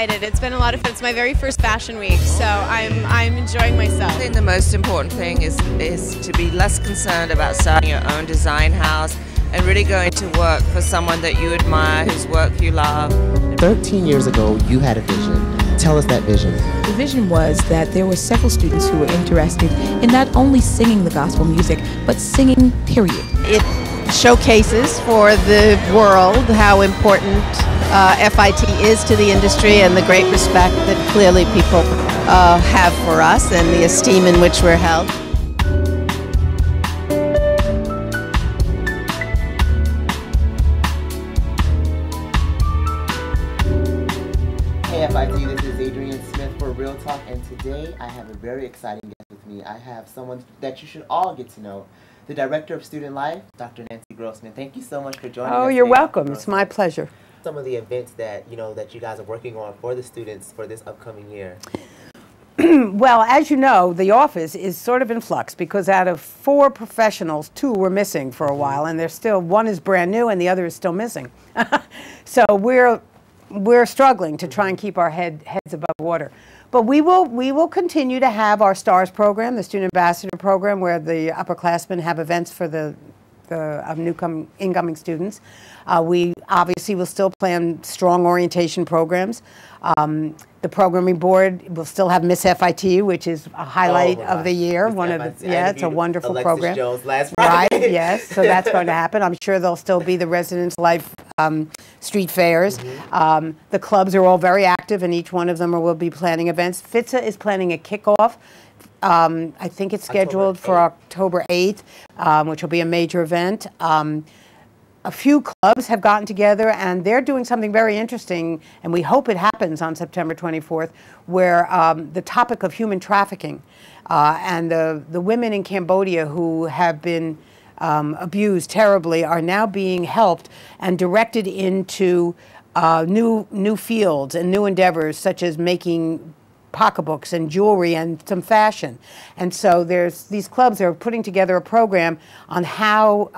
excited. It's been a lot of fun. It's my very first fashion week, so I'm enjoying myself. I think the most important thing is to be less concerned about starting your own design house and really going to work for someone that you admire, whose work you love. 13 years ago, you had a vision. Tell us that vision. The vision was that there were several students who were interested in not only singing the gospel music, but singing, period. It showcases for the world how important FIT is to the industry and the great respect that clearly people have for us and the esteem in which we're held. Hey FIT, this is Zadrian Smith for Real Talk, and today I have a very exciting guest with me. I have someone that you should all get to know, the Director of Student Life, Dr. Nancy Grossman. Thank you so much for joining us. Oh, you're welcome. It's my pleasure. Some of the events that you guys are working on for the students for this upcoming year. Well, as you know, the office is sort of in flux because out of 4 professionals, 2 were missing for a while, and there's still one is brand new and the other is still missing. So we're struggling to try and keep our heads above water. But we will continue to have our STARS program, the Student Ambassador program, where the upperclassmen have events for the incoming students. We obviously will still plan strong orientation programs. The programming board will still have Miss FIT, which is a highlight of the year. It's a wonderful program. Jones last Friday. Right, yes, so that's going to happen. I'm sure there'll still be the Residence Life street fairs. The clubs are all very active, and each one of them will be planning events. FITSA is planning a kickoff. I think it's scheduled for October 8th, which will be a major event. A few clubs have gotten together, and they're doing something very interesting, and we hope it happens on September 24th, where the topic of human trafficking and the women in Cambodia who have been abused terribly are now being helped and directed into new fields and new endeavors, such as making pocketbooks and jewelry and some fashion. And so these clubs are putting together a program on how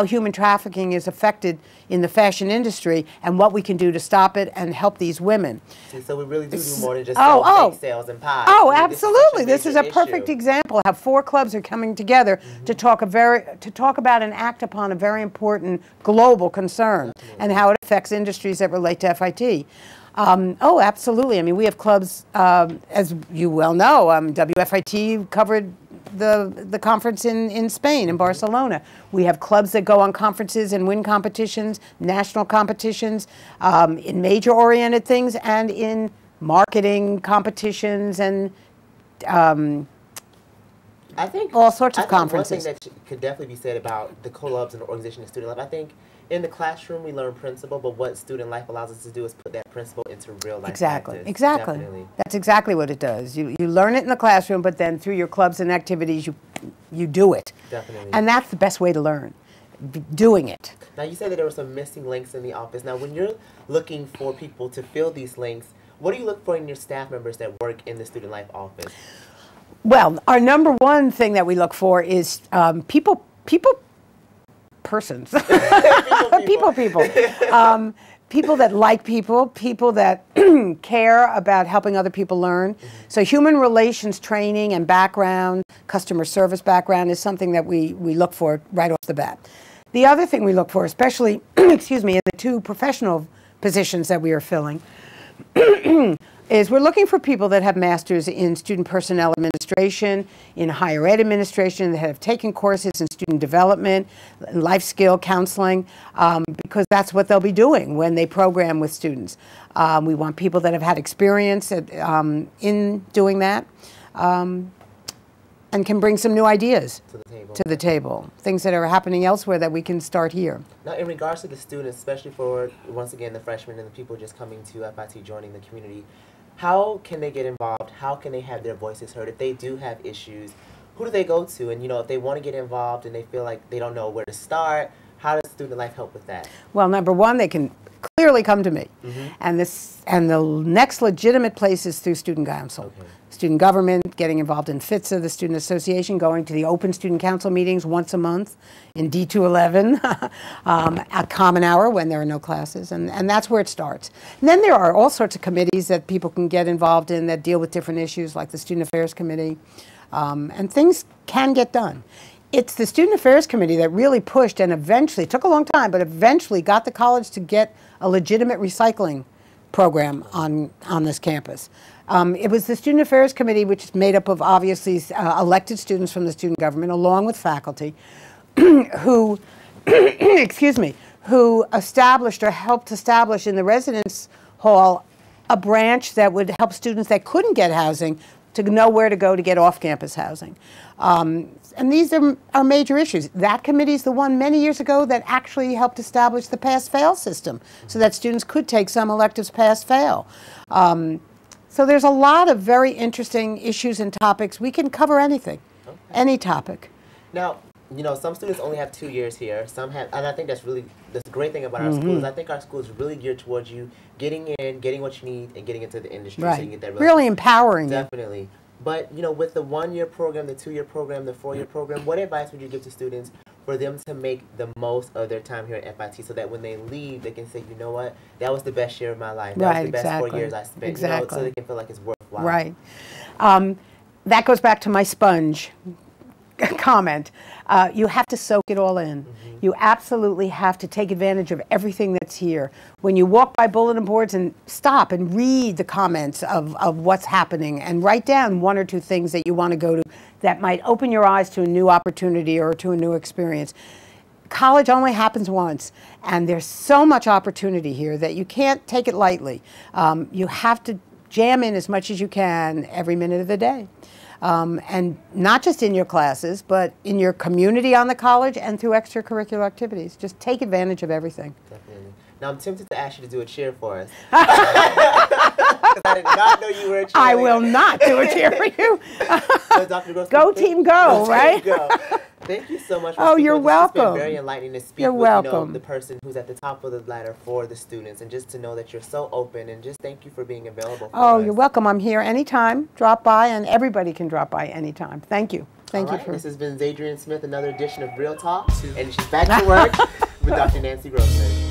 human trafficking is affected in the fashion industry and what we can do to stop it and help these women. So we really do more than just sell bake sales and pies. Oh, absolutely. This is a perfect example how 4 clubs are coming together to talk about and act upon a very important global concern and how it affects industries that relate to FIT. Oh, absolutely. I mean, we have clubs, as you well know, WFIT covered the conference in Spain, in Barcelona. We have clubs that go on conferences and win competitions, national competitions, in major-oriented things, and in marketing competitions, and I think all sorts of conferences. One thing that could definitely be said about the clubs and the organization of Student Life, I think in the classroom we learn principle, but what Student Life allows us to do is put that principle into real life practice. Exactly. Definitely. That's exactly what it does. You learn it in the classroom, but then through your clubs and activities, you do it. Definitely. And that's the best way to learn, doing it. Now, you said that there were some missing links in the office. Now, when you're looking for people to fill these links, what do you look for in your staff members that work in the Student Life office? Well, our number one thing that we look for is persons. People that like people that care about helping other people learn. So human relations training and background, customer service background is something that we look for right off the bat. The other thing we look for, especially, excuse me, in the 2 professional positions that we are filling, is we're looking for people that have masters in student personnel administration, in higher ed administration, that have taken courses in student development, life skill counseling, because that's what they'll be doing when they program with students. We want people that have had experience in doing that and can bring some new ideas to the table, things that are happening elsewhere that we can start here. Now, in regards to the students, especially for, once again, the freshmen and the people just coming to FIT, joining the community, how can they get involved? How can they have their voices heard? If they do have issues, who do they go to? And, if they want to get involved and they feel like they don't know where to start, how does Student Life help with that? Well, number one, they can clearly come to me. And the next legitimate place is through Student Council. student government, getting involved in FITSA, the Student Association, going to the Open Student Council meetings once a month in D211, a common hour when there are no classes, and that's where it starts. And then there are all sorts of committees that people can get involved in that deal with different issues, like the Student Affairs Committee, and things can get done. It's the Student Affairs Committee that really pushed and eventually, it took a long time, but eventually got the college to get a legitimate recycling program on this campus. It was the Student Affairs Committee, which is made up of obviously elected students from the student government, along with faculty, who, excuse me, who established or helped establish in the residence hall a branch that would help students that couldn't get housing to know where to go to get off-campus housing. And these are major issues. That committee is the one many years ago that actually helped establish the pass-fail system so that students could take some electives pass-fail. So there's a lot of very interesting issues and topics. We can cover anything, any topic. Now, you know, some students only have 2 years here. Some have, and I think that's really the great thing about our school is I think our school is really geared towards you getting in, getting what you need, and getting into the industry. Right. So you get that really empowering. Definitely. But, you know, with the 1-year program, the 2-year program, the 4-year program, what advice would you give to students for them to make the most of their time here at FIT so that when they leave, they can say, you know what, that was the best year of my life. That was the best 4 years I spent. Exactly. You know, so they can feel like it's worthwhile. Right. That goes back to my sponge comment. You have to soak it all in. You absolutely have to take advantage of everything that's here. When you walk by bulletin boards, and stop and read the comments of what's happening and write down 1 or 2 things that you want to go to that might open your eyes to a new opportunity or to a new experience. College only happens once, and there's so much opportunity here that you can't take it lightly. You have to jam in as much as you can every minute of the day. And not just in your classes, but in your community on the college and through extracurricular activities. Just take advantage of everything. Definitely. Now, I'm tempted to ask you to do a cheer for us. Because I did not know you were a cheerleader. I will not do a cheer for you. So, Dr. Grossman, Go team go, right? Team go. Thank you so much for Oh, speaking you're with us. It's been welcome. very enlightening to speak You're with welcome. the person who's at the top of the ladder for the students, and just to know that you're so open, and just thank you for being available for us. You're welcome. I'm here anytime. Drop by, and everybody can drop by anytime. Thank you. Thank you for This has been Zadrian Smith, another edition of Real Talk, and she's back to work with Dr. Nancy Grossman.